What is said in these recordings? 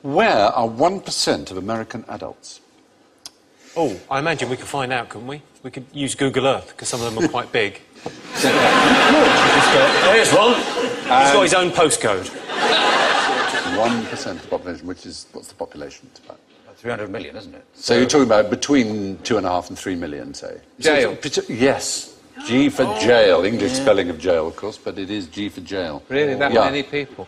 Where are 1% of American adults? Oh, I imagine we could find out, couldn't we? We could use Google Earth, because some of them are quite big. There's one. He's got his own postcode. 1% of the population, which is... What's the population? It's about 300 million, isn't it? So you're talking about between 2.5 and 3 million, say? Jail. Yes. G for jail. English spelling of jail, of course, but it is G for jail. Really, that many people?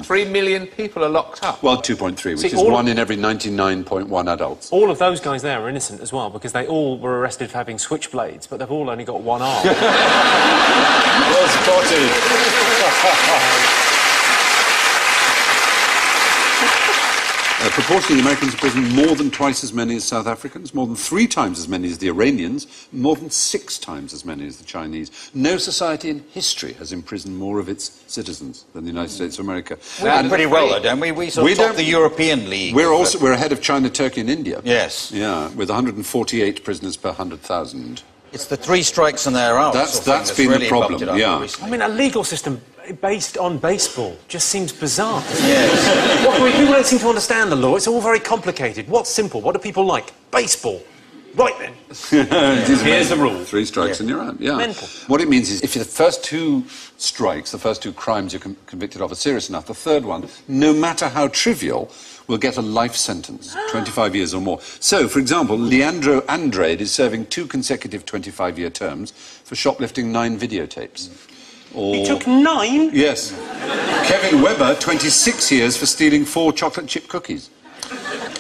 3 million people are locked up? Well, 2.3, which is 1 in every 99.1 adults. All of those guys there are innocent as well, because they all were arrested for having switchblades, but they've all only got one arm. Well spotted. Proportionally, Americans imprison more than twice as many as South Africans, more than 3 times as many as the Iranians, more than 6 times as many as the Chinese. No society in history has imprisoned more of its citizens than the United States of America. We do pretty well, though, don't we? We sort of top the European League. We're ahead of China, Turkey and India. Yes. Yeah, with 148 prisoners per 100,000. It's the 3 strikes and they're out. That's been really the problem, yeah. I mean, a legal system based on baseball just seems bizarre. Yes. People don't seem to understand the law. It's all very complicated. What's simple? What do people like? Baseball. Right then. Here's the rule. 3 strikes and you're out, yeah. Mental. What it means is if the first 2 strikes, the first 2 crimes you're convicted of are serious enough, the third one, no matter how trivial, will get a life sentence, 25 years or more. So, for example, Leandro Andrade is serving 2 consecutive 25-year terms for shoplifting 9 videotapes. He took 9? Yes. Kevin Webber, 26 years for stealing 4 chocolate chip cookies.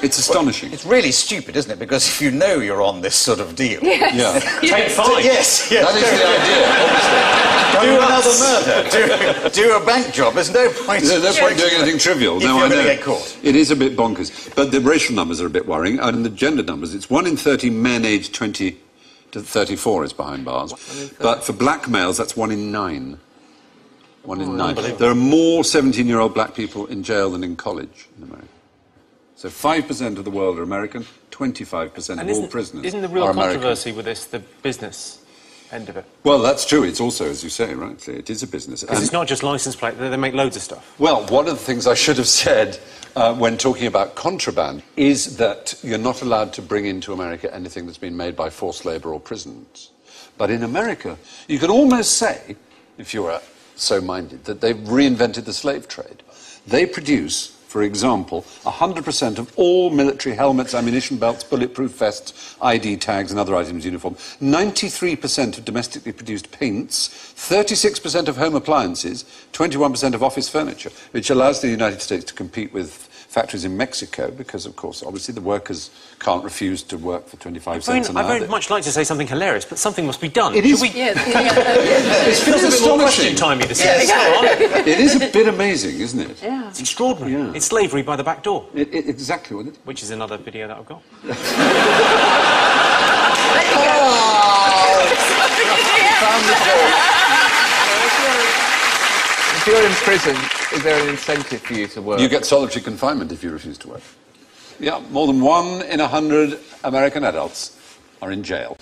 It's astonishing. It's really stupid, isn't it? Because if you know you're on this sort of deal... Yes. Yeah. Take 5. Yes. That is the idea, obviously. Do another murder. Do a bank job. There's no point... There's no point doing anything trivial. If you're going to get caught. It is a bit bonkers. But the racial numbers are a bit worrying. And the gender numbers, it's 1 in 30 men aged 20 to 34 is behind bars. But for black males, that's 1 in 9. 1 in 9. There are more 17-year-old black people in jail than in college in America. So 5% of the world are American, 25% of all prisoners Isn't the real are American. controversy with this the business end of it? Well, that's true. It's also, as you say, right, it is a business. Because it's not just licence plate, they make loads of stuff. Well, one of the things I should have said when talking about contraband is that you're not allowed to bring into America anything that's been made by forced labour or prisons. But in America, you could almost say, if you were so minded, that they've reinvented the slave trade. They produce, for example, 100% of all military helmets, ammunition belts, bulletproof vests, ID tags and other items in uniform, 93% of domestically produced paints, 36% of home appliances, 21% of office furniture, which allows the United States to compete with factories in Mexico because, of course, obviously the workers can't refuse to work for 25 cents an hour. I very much like to say something hilarious, but something must be done. It is. It feels a bit more question-timey to say. It is a bit amazing, isn't it? Yeah. It's extraordinary. Yeah. It's slavery by the back door. Exactly, wasn't it? Which is another video that I've got. If you're in prison, is there an incentive for you to work? You get solitary confinement if you refuse to work. Yeah, more than 1 in 100 American adults are in jail.